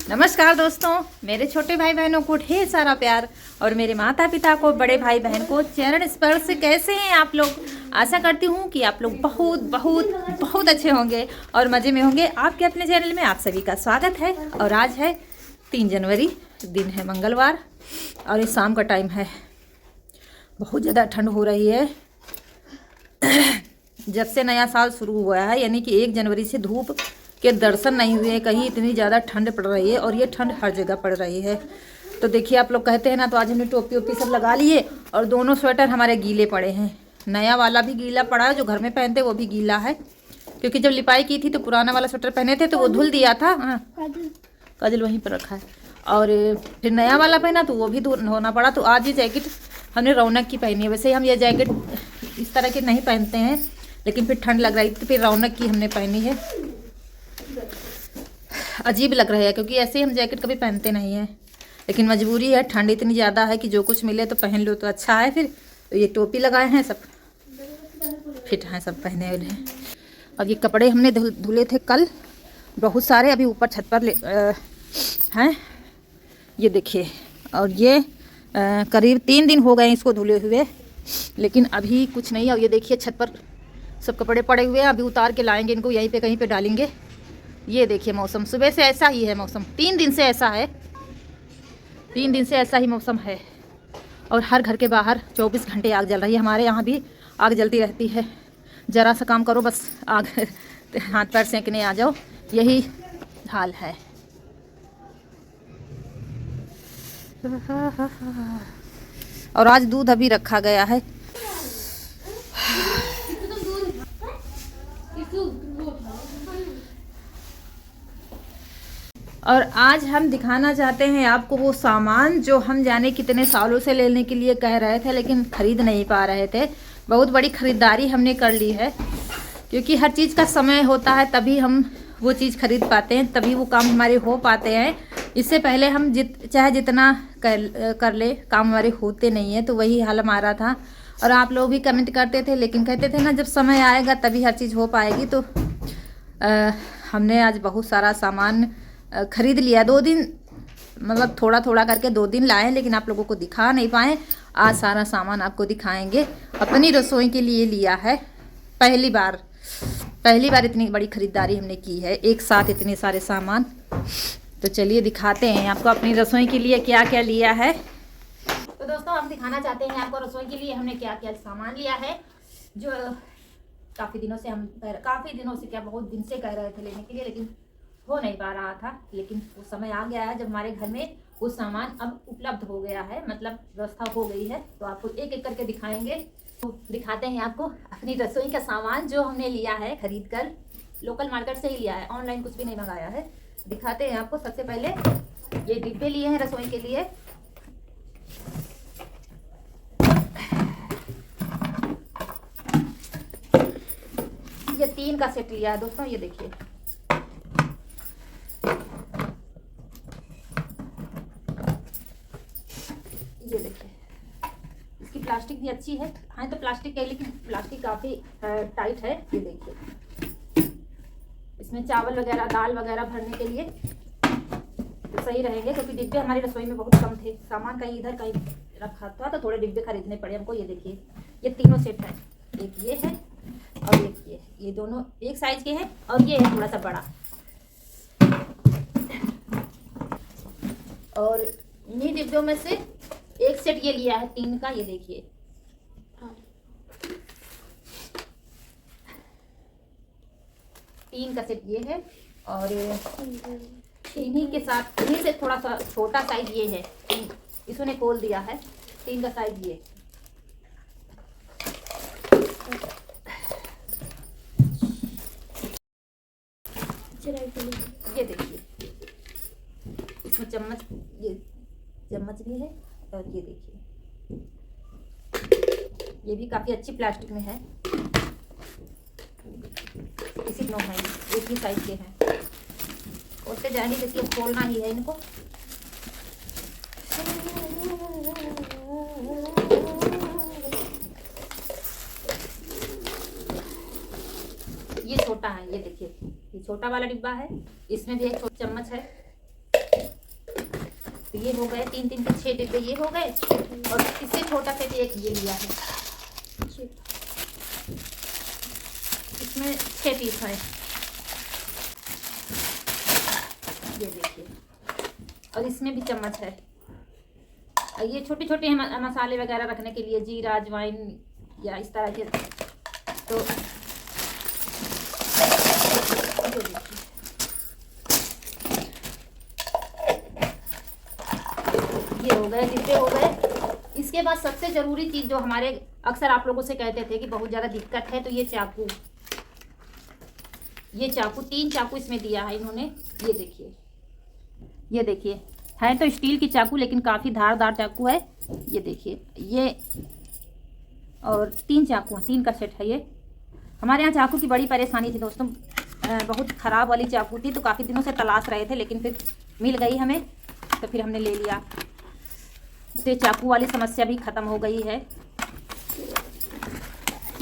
नमस्कार दोस्तों, मेरे छोटे भाई बहनों को ढेर सारा प्यार और मेरे माता पिता को, बड़े भाई बहन को चरण स्पर्श। कैसे हैं आप लोग? आशा करती हूँ कि आप लोग बहुत बहुत बहुत अच्छे होंगे और मज़े में होंगे। आपके अपने चैनल में आप सभी का स्वागत है। और आज है 3 जनवरी, दिन है मंगलवार और इस शाम का टाइम है। बहुत ज़्यादा ठंड हो रही है। जब से नया साल शुरू हुआ है, यानी कि 1 जनवरी से धूप के दर्शन नहीं हुए कहीं, इतनी ज़्यादा ठंड पड़ रही है और ये ठंड हर जगह पड़ रही है। तो देखिए, आप लोग कहते हैं ना, तो आज हमने टोपी ओपी सब लगा लिए और दोनों स्वेटर हमारे गीले पड़े हैं। नया वाला भी गीला पड़ा है, जो घर में पहनते वो भी गीला है, क्योंकि जब लिपाई की थी तो पुराना वाला स्वेटर पहने थे तो वो धुल दिया था। हाँ, काजल वहीं पर रखा है। और फिर नया वाला पहना तो वो भी धोना पड़ा। तो आज ये जैकेट हमने रौनक की पहनी है। वैसे ही हम ये जैकेट इस तरह के नहीं पहनते हैं, लेकिन फिर ठंड लग रही थी तो फिर रौनक की हमने पहनी है। अजीब लग रहा है क्योंकि ऐसे ही हम जैकेट कभी पहनते नहीं हैं, लेकिन मजबूरी है। ठंड इतनी ज़्यादा है कि जो कुछ मिले तो पहन लो तो अच्छा है। फिर तो ये टोपी लगाए हैं, सब फिट हैं, सब पहने हुए हैं। और ये कपड़े हमने धुले थे कल बहुत सारे, अभी ऊपर छत पर हैं, ये देखिए। और ये करीब 3 दिन हो गए इसको धुले हुए, लेकिन अभी कुछ नहीं है। और ये देखिए, छत पर सब कपड़े पड़े हुए हैं। अभी उतार के लाएंगे इनको, यहीं पे कहीं पे डालेंगे। ये देखिए, मौसम सुबह से ऐसा ही है। मौसम 3 दिन से ऐसा है, 3 दिन से ऐसा ही मौसम है। और हर घर के बाहर 24 घंटे आग जल रही है। हमारे यहाँ भी आग जलती रहती है। ज़रा सा काम करो, बस आग हाथ पैर सेंकने आ जाओ, यही हाल है। और आज दूध अभी रखा गया है। और आज हम दिखाना चाहते हैं आपको वो सामान जो हम जाने कितने सालों से लेने के लिए कह रहे थे, लेकिन ख़रीद नहीं पा रहे थे। बहुत बड़ी ख़रीदारी हमने कर ली है, क्योंकि हर चीज़ का समय होता है, तभी हम वो चीज़ खरीद पाते हैं, तभी वो काम हमारे हो पाते हैं। इससे पहले हम चाहे जितना कर ले, काम हमारे होते नहीं हैं। तो वही हाल हमारा था। और आप लोग भी कमेंट करते थे, लेकिन कहते थे ना, जब समय आएगा तभी हर चीज़ हो पाएगी। तो हमने आज बहुत सारा सामान खरीद लिया। 2 दिन, मतलब थोड़ा थोड़ा करके 2 दिन लाए, लेकिन आप लोगों को दिखा नहीं पाए। आज सारा सामान आपको दिखाएंगे। अपनी रसोई के लिए लिया है, पहली बार इतनी बड़ी खरीदारी हमने की है, एक साथ इतने सारे सामान। तो चलिए दिखाते हैं आपको अपनी रसोई के लिए क्या क्या लिया है। तो दोस्तों, हम दिखाना चाहते हैं आपको रसोई के लिए हमने क्या क्या सामान लिया है, जो काफ़ी दिनों से क्या, बहुत दिन से कह रहे थे लेने के लिए, लेकिन हो नहीं पा रहा था। लेकिन वो समय आ गया है जब हमारे घर में वो सामान अब उपलब्ध हो गया है, मतलब व्यवस्था हो गई है। तो आपको एक एक करके दिखाएंगे। तो दिखाते हैं आपको अपनी रसोई का सामान जो हमने लिया है खरीद कर, लोकल मार्केट से ही लिया है, ऑनलाइन कुछ भी नहीं मंगाया है। दिखाते हैं आपको। सबसे पहले ये डिब्बे लिए हैं रसोई के लिए। ये 3 का सेट लिया है दोस्तों, ये देखिए। ये देखिए, इसकी प्लास्टिक भी अच्छी है। हाँ, तो प्लास्टिक है, लेकिन प्लास्टिक काफ़ी टाइट है। ये देखिए, इसमें चावल वगैरह, दाल वगैरह भरने के लिए तो सही रहेंगे, क्योंकि डिब्बे हमारी रसोई में बहुत कम थे। सामान कहीं इधर कहीं रखा था, तो थोड़े डिब्बे खरीदने पड़े हमको। ये देखिए, ये तीनों सेट है। एक ये है और एक ये दोनों एक साइज के हैं, और ये है थोड़ा सा बड़ा। और इन्हीं डिब्बों में से एक सेट ये लिया है 3 का। ये देखिए, 3 का सेट ये है। और इन्हीं के साथ, इन्हीं से थोड़ा सा छोटा साइज ये है, इसने खोल दिया है। 3 का साइज ये। ये देखिए, इसमें चम्मच भी है। और ये देखिए, ये भी काफ़ी अच्छी प्लास्टिक में है। इसी नो है, एक ही साइज के हैं। उससे जाने देखिए, खोलना ही है इनको। ये छोटा है, ये देखिए, ये छोटा वाला डिब्बा है। इसमें भी एक छोटा चम्मच है। तो ये हो गए 3-3 के 6 डिब्बे ये हो गए, और इससे छोटा सेट एक ये लिया है, इसमें 6 पीस है, ये देखिए। और इसमें भी चम्मच है, और ये छोटे छोटे मसाले वगैरह रखने के लिए, जीरा अजवाइन या इस तरह के। तो ये हो गए, डिब्बे हो गए। इसके बाद सबसे ज़रूरी चीज़ जो हमारे अक्सर आप लोगों से कहते थे कि बहुत ज़्यादा दिक्कत है, तो ये चाकू, ये चाकू 3 चाकू इसमें दिया है इन्होंने, ये देखिए, ये देखिए है तो स्टील की चाकू लेकिन काफ़ी धारदार चाकू है, ये देखिए ये, और 3 चाकू, 3 का सेट है ये। हमारे यहाँ चाकू की बड़ी परेशानी थी दोस्तों, बहुत ख़राब वाली चाकू थी, तो काफ़ी दिनों से तलाश रहे थे, लेकिन फिर मिल गई हमें, तो फिर हमने ले लिया। तो चाकू वाली समस्या भी ख़त्म हो गई है,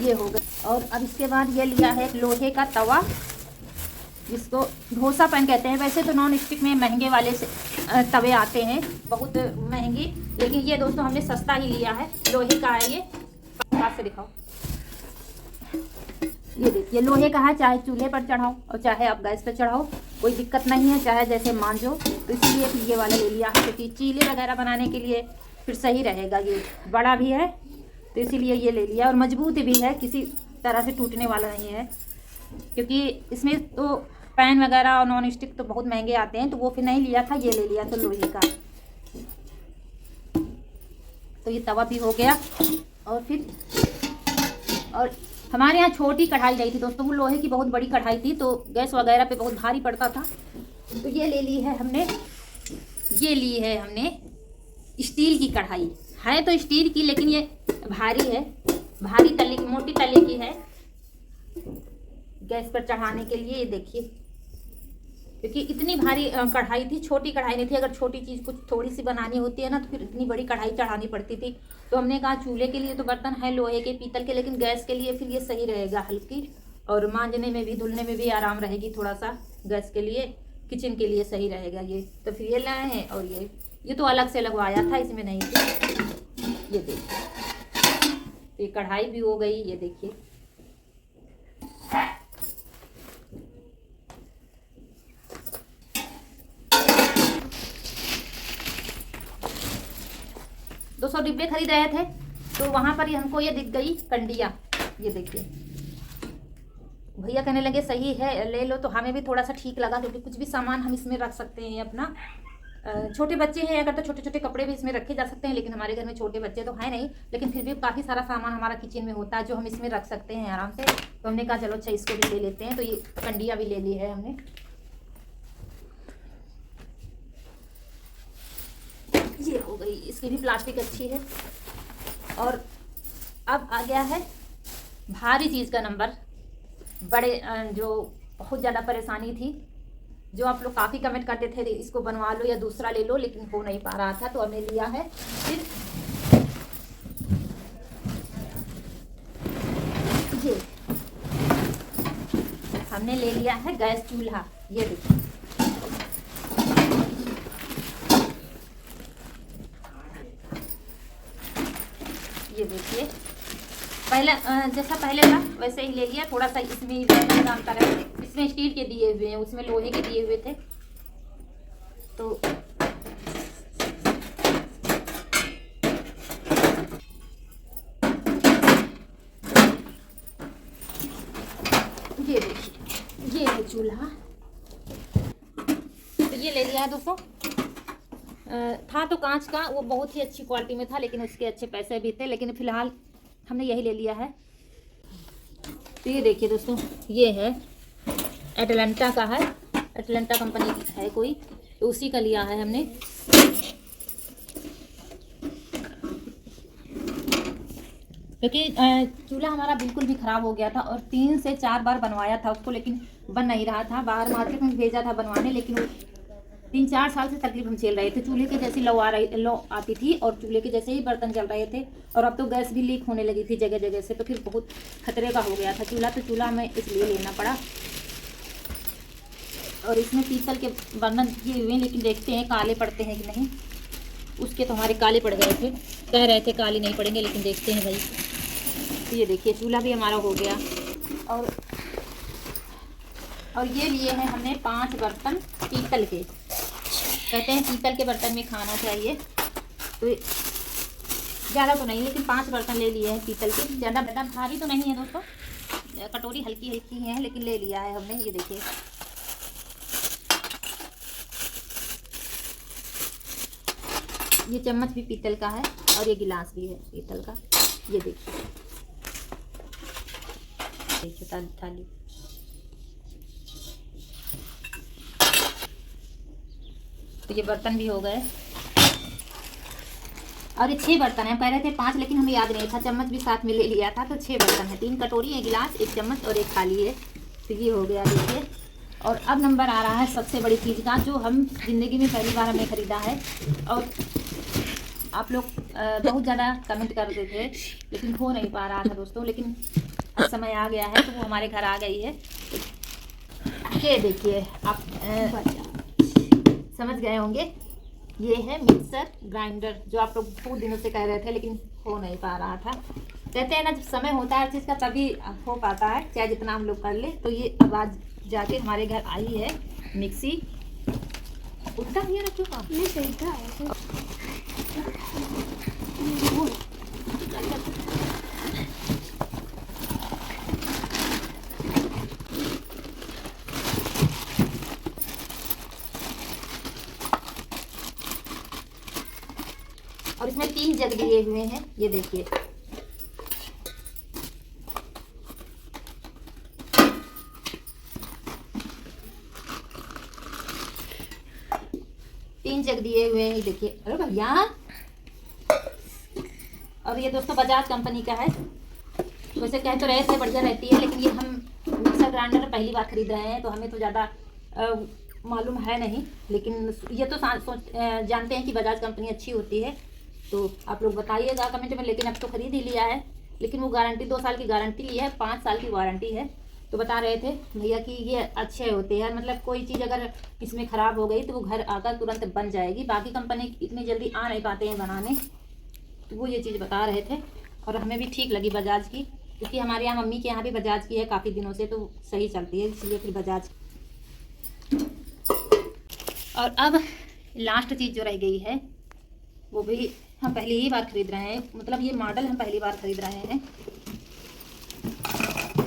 ये हो गई। और अब इसके बाद ये लिया है लोहे का तवा, जिसको डोसा पैन कहते हैं। वैसे तो नॉन स्टिक में महंगे वाले से तवे आते हैं, बहुत महंगी, लेकिन ये दोस्तों हमने सस्ता ही लिया है, लोहे का है ये। पास से दिखाओ, ये देखिए लोहे का है, चाहे चूल्हे पर चढ़ाओ और चाहे आप गैस पर चढ़ाओ, कोई दिक्कत नहीं है, चाहे जैसे मांझो। तो इसलिए फिर ये वाला ले लिया है, क्योंकि चीले वगैरह बनाने के लिए फिर सही रहेगा। ये बड़ा भी है तो इसीलिए ये ले लिया, और मजबूत भी है, किसी तरह से टूटने वाला नहीं है, क्योंकि इसमें तो पैन वगैरह और नॉन स्टिक तो बहुत महंगे आते हैं, तो वो फिर नहीं लिया था, ये ले लिया तो लोहे का। तो ये तवा भी हो गया। और फिर और हमारे यहाँ छोटी कढ़ाई गई थी दोस्तों, वो लोहे की बहुत बड़ी कढ़ाई थी, तो गैस वगैरह पे बहुत भारी पड़ता था, तो ये ले ली है हमने, ये ली है हमने स्टील की कढ़ाई। है तो स्टील की लेकिन ये भारी है, भारी तले की, मोटी तले की है, गैस पर चढ़ाने के लिए। ये देखिए, क्योंकि इतनी भारी कढ़ाई थी, छोटी कढ़ाई नहीं थी। अगर छोटी चीज़ कुछ थोड़ी सी बनानी होती है ना, तो फिर इतनी बड़ी कढ़ाई चढ़ानी पड़ती थी। तो हमने कहा चूल्हे के लिए तो बर्तन है लोहे के, पीतल के, लेकिन गैस के लिए फिर ये सही रहेगा, हल्की, और मांजने में भी, धुलने में भी आराम रहेगी थोड़ा सा, गैस के लिए, किचन के लिए सही रहेगा ये। तो फिर ये लाए हैं, और ये तो अलग से लगवाया था, इसमें नहीं थी। ये देखिए, तो ये कढ़ाई भी हो गई, ये देखिए। दो 200 डिब्बे खरीद रहे थे, तो वहां पर ही हमको ये दिख गई कंडिया, ये देखिए। भैया कहने लगे सही है ले लो, तो हमें भी थोड़ा सा ठीक लगा, क्योंकि कुछ भी सामान हम इसमें रख सकते हैं अपना। छोटे बच्चे हैं अगर, तो छोटे छोटे कपड़े भी इसमें रखे जा सकते हैं, लेकिन हमारे घर में छोटे बच्चे तो है नहीं, लेकिन फिर भी काफ़ी सारा सामान हमारा किचन में होता है जो हम इसमें रख सकते हैं आराम से। तो हमने कहा चलो अच्छा इसको भी ले लेते हैं, तो ये कंडिया भी ले ली है हमने। ये हो गई, इसकी भी प्लास्टिक अच्छी है। और अब आ गया है भारी चीज़ का नंबर, बड़े जो बहुत ज़्यादा परेशानी थी, जो आप लोग काफ़ी कमेंट करते थे इसको बनवा लो या दूसरा ले लो, लेकिन हो नहीं पा रहा था, तो हमने लिया है फिर ये हमने ले लिया है गैस चूल्हा। ये देखिए, ये देखिए, पहले जैसा पहले था वैसे ही ले लिया, थोड़ा सा इसमें अंतर है, इसमें स्टील के दिए हुए हैं, उसमें लोहे के दिए हुए थे। तो ये देखिए, ये है चूल्हा, तो ये ले लिया है दोस्तों। था तो कांच का, वो बहुत ही अच्छी क्वालिटी में था, लेकिन उसके अच्छे पैसे भी थे, लेकिन फिलहाल हमने यही ले लिया है। तो ये देखिए दोस्तों, ये है एटलांटा का है, एटलांटा कंपनी की है कोई, तो उसी का लिया है हमने। क्योंकि चूल्हा हमारा बिल्कुल भी ख़राब हो गया था, और 3 से 4 बार बनवाया था उसको, लेकिन बन नहीं रहा था। बाहर मार्केट में भेजा था बनवाने, लेकिन 3-4 साल से तकलीफ हम झेल रहे थे। चूल्हे के जैसी लो आती थी, और चूल्हे के जैसे ही बर्तन जल रहे थे, और अब तो गैस भी लीक होने लगी थी जगह जगह से, तो फिर बहुत खतरे का हो गया था चूल्हा। तो चूल्हा हमें इसलिए लेना पड़ा। और इसमें पीतल के बर्तन किए हुए हैं, लेकिन देखते हैं काले पड़ते हैं कि नहीं। उसके तो हमारे काले पड़ गए थे, कह रहे थे काले नहीं पड़ेंगे, लेकिन देखते हैं भाई। तो ये देखिए चूल्हा भी हमारा हो गया। और ये लिए हैं हमने 5 बर्तन पीतल के। कहते हैं पीतल के बर्तन में खाना चाहिए, तो ज़्यादा तो नहीं, लेकिन 5 बर्तन ले लिए हैं पीतल के। ज़्यादा भारी तो नहीं है दोस्तों, कटोरी हल्की हल्की है, लेकिन ले लिया है हमने। ये देखिए ये चम्मच भी पीतल का है और ये गिलास भी है पीतल का। ये देखिए थाली। तो ये बर्तन भी हो गए। और ये 6 बर्तन है, कह रहे थे 5, लेकिन हमें याद नहीं था, चम्मच भी साथ में ले लिया था। तो 6 बर्तन है, 3 कटोरी, 1 गिलास, 1 चम्मच और 1 थाली है। तो ये हो गया देखिए। और अब नंबर आ रहा है सबसे बड़ी चीज़ का, जो हम ज़िंदगी में पहली बार हमने ख़रीदा है। और आप लोग बहुत ज़्यादा कमेंट करते थे, लेकिन हो नहीं पा रहा था दोस्तों। लेकिन अब समय आ गया है, तो वो हमारे घर आ गई है। ये देखिए आप समझ गए होंगे, ये है मिक्सर ग्राइंडर, जो आप लोग बहुत दिनों से कह रहे थे, लेकिन हो नहीं पा रहा था। कहते हैं ना, जब समय होता है हर चीज़ का तभी हो पाता है, चाहे जितना हम लोग कर ले। तो ये अब आज जाके हमारे घर आई है मिक्सी। उल्टा ही रखो आप, नहीं सही था। और इसमें 3 जग दिए हुए हैं, ये देखिए। तीन जग दिए हुए हैं, ये देखिए। अरे भैया, और ये दोस्तों बजाज कंपनी का है। वैसे कह तो रहे थे बढ़िया रहती है, लेकिन ये हम मिक्सर ग्राइंडर पहली बार खरीद रहे हैं, तो हमें तो ज़्यादा मालूम है नहीं। लेकिन ये तो जानते हैं कि बजाज कंपनी अच्छी होती है। तो आप लोग बताइएगा कमेंट में। लेकिन अब तो ख़रीद ही लिया है, लेकिन वो गारंटी 2 साल की गारंटी ली है, 5 साल की वारंटी है। तो बता रहे थे भैया कि ये अच्छे होते हैं, मतलब कोई चीज़ अगर इसमें ख़राब हो गई तो वो घर आकर तुरंत बन जाएगी। बाकी कंपनी इतनी जल्दी आ नहीं पाते हैं बनाने, तो वो ये चीज़ बता रहे थे। और हमें भी ठीक लगी बजाज की, क्योंकि हमारे यहाँ मम्मी के यहाँ भी बजाज की है काफ़ी दिनों से, तो सही चलती है, इसलिए फिर बजाज। और अब लास्ट चीज़ जो रह गई है, वो भी हम पहली ही बार खरीद रहे हैं। मतलब ये मॉडल हम पहली बार खरीद रहे हैं।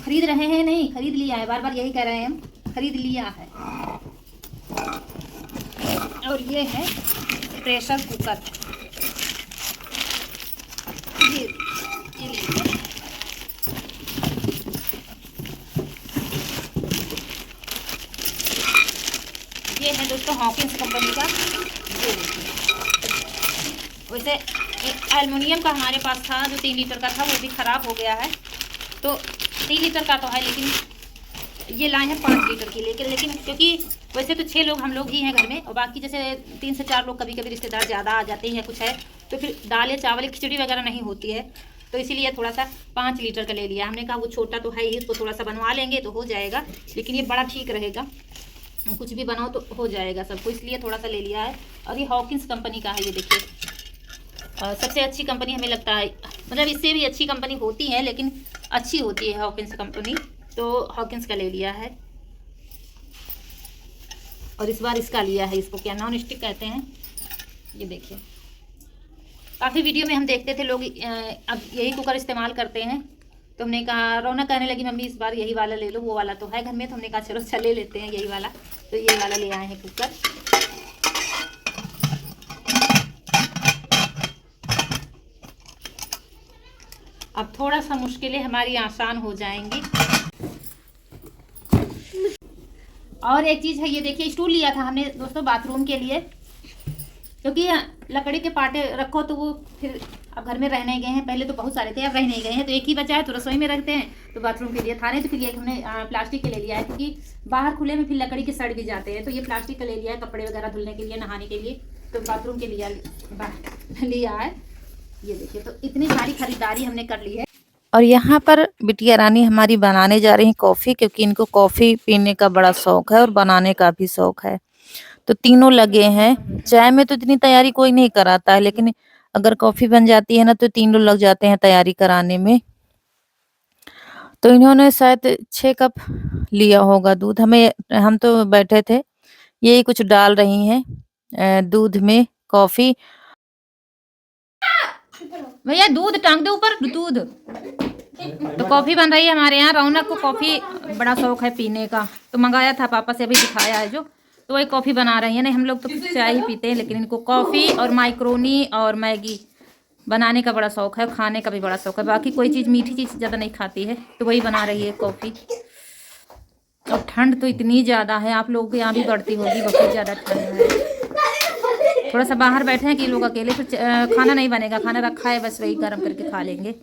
खरीद रहे हैं नहीं, खरीद लिया है, बार बार यही कह रहे हैं हम, खरीद लिया है। और ये है प्रेशर कुकर। ये है दोस्तों हॉकिंस कंपनी का। ये देखिए, वैसे एल्युमिनियम का हमारे पास था जो 3 लीटर का था, वो भी ख़राब हो गया है। तो 3 लीटर का तो है, लेकिन ये लाए हैं 5 लीटर की। लेकिन क्योंकि वैसे तो 6 लोग हम लोग ही हैं घर में, और बाकी जैसे 3 से 4 लोग कभी कभी रिश्तेदार ज़्यादा आ जाते हैं, कुछ है तो फिर दाल या चावल खिचड़ी वगैरह नहीं होती है। तो इसीलिए थोड़ा सा 5 लीटर का ले लिया हमने। कहा वो छोटा तो है ही, इसको थोड़ा सा बनवा लेंगे तो हो जाएगा, लेकिन ये बड़ा ठीक रहेगा, कुछ भी बनाओ तो हो जाएगा सबको, इसलिए थोड़ा सा ले लिया है। और ये हॉकिंस कंपनी का है, ये देखिए। सबसे अच्छी कंपनी हमें लगता है, मतलब इससे भी अच्छी कंपनी होती है, लेकिन अच्छी होती है हॉकिंस कंपनी, तो हॉकिंस का ले लिया है। और इस बार इसका लिया है, इसको क्या नॉन स्टिक कहते हैं। ये देखिए, काफ़ी वीडियो में हम देखते थे लोग अब यही कुकर इस्तेमाल करते हैं। तो हमने कहा, रौनक कहने लगी मम्मी इस बार यही वाला ले लो, वो वाला तो है घर में। तो हमने कहा चलो ले लेते हैं यही वाला। तो ये वाला ले आए हैं कुकर। अब थोड़ा सा मुश्किलें हमारी आसान हो जाएंगी। और एक चीज़ है, ये देखिए स्टूल लिया था हमने दोस्तों बाथरूम के लिए, क्योंकि लकड़ी के पाटे रखो तो वो फिर अब घर में रह नहीं गए हैं। पहले तो बहुत सारे थे, अब रह नहीं गए हैं, तो एक ही बचा है, तो रसोई में रखते हैं। तो बाथरूम के लिए था नहीं, तो फिर एक हमने प्लास्टिक के ले लिया है, क्योंकि बाहर खुले में फिर लकड़ी के सड़ भी जाते हैं। तो ये प्लास्टिक का ले लिया है, कपड़े वगैरह धुलने के लिए, नहाने के लिए। तो बाथरूम के लिए लिया है। ये देखिए, तो इतनी सारी खरीदारी हमने कर ली है। और यहाँ पर बिटिया रानी हमारी बनाने जा रही हैं कॉफ़ी, क्योंकि इनको कॉफ़ी पीने का बड़ा शौक़ है और बनाने का भी शौक़ है। तो तीनों लगे हैं। चाय में तो इतनी तैयारी कोई नहीं कराता है, लेकिन अगर कॉफी बन जाती है ना तो तीनों लग जाते हैं तैयारी कराने में। तो इन्होंने शायद 6 कप लिया होगा दूध। हम तो बैठे थे, यही कुछ डाल रही हैं दूध में कॉफी। भैया दूध टांग दे ऊपर, दूध। तो कॉफी बन रही है हमारे यहाँ। रौनक को कॉफी बड़ा शौक है पीने का, तो मंगाया था पापा से, अभी दिखाया है जो, तो वही कॉफी बना रही है। नहीं हम लोग तो चाय ही पीते हैं, लेकिन इनको कॉफी और माइक्रोनी और मैगी बनाने का बड़ा शौक है, खाने का भी बड़ा शौक है। बाकी कोई चीज़, मीठी चीज़ ज़्यादा नहीं खाती है, तो वही बना रही है कॉफ़ी। और ठंड तो इतनी ज़्यादा है, आप लोगों के यहाँ भी बढ़ती होगी, बहुत ज़्यादा ठंड है। थोड़ा सा बाहर बैठे हैं कि लोग अकेले, फिर खाना नहीं बनेगा, खाना रखा है बस, वही गर्म करके खा लेंगे।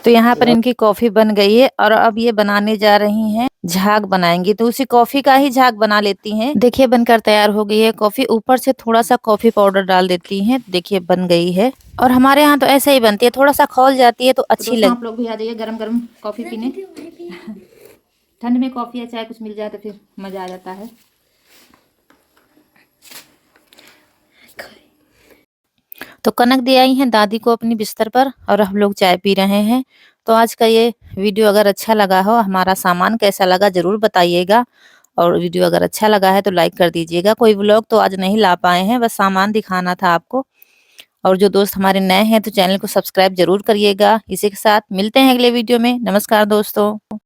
तो यहाँ पर इनकी कॉफी बन गई है और अब ये बनाने जा रही हैं झाग बनाएंगी। तो उसी कॉफी का ही झाग बना लेती हैं। देखिए बनकर तैयार हो गई है कॉफी। ऊपर से थोड़ा सा कॉफी पाउडर डाल देती हैं। देखिए बन गई है। और हमारे यहाँ तो ऐसे ही बनती है, थोड़ा सा खौल जाती है तो अच्छी लगती है। आप लोग भी आ जाइए गरम गरम कॉफी पीने। ठंड में कॉफी या चाय कुछ मिल जाए तो फिर मजा आ जाता है। तो कनक दे आई हैं दादी को अपनी बिस्तर पर और हम लोग चाय पी रहे हैं। तो आज का ये वीडियो अगर अच्छा लगा हो, हमारा सामान कैसा लगा जरूर बताइएगा। और वीडियो अगर अच्छा लगा है तो लाइक कर दीजिएगा। कोई व्लॉग तो आज नहीं ला पाए हैं, बस सामान दिखाना था आपको। और जो दोस्त हमारे नए हैं तो चैनल को सब्सक्राइब जरूर करिएगा। इसी के साथ मिलते हैं अगले वीडियो में। नमस्कार दोस्तों।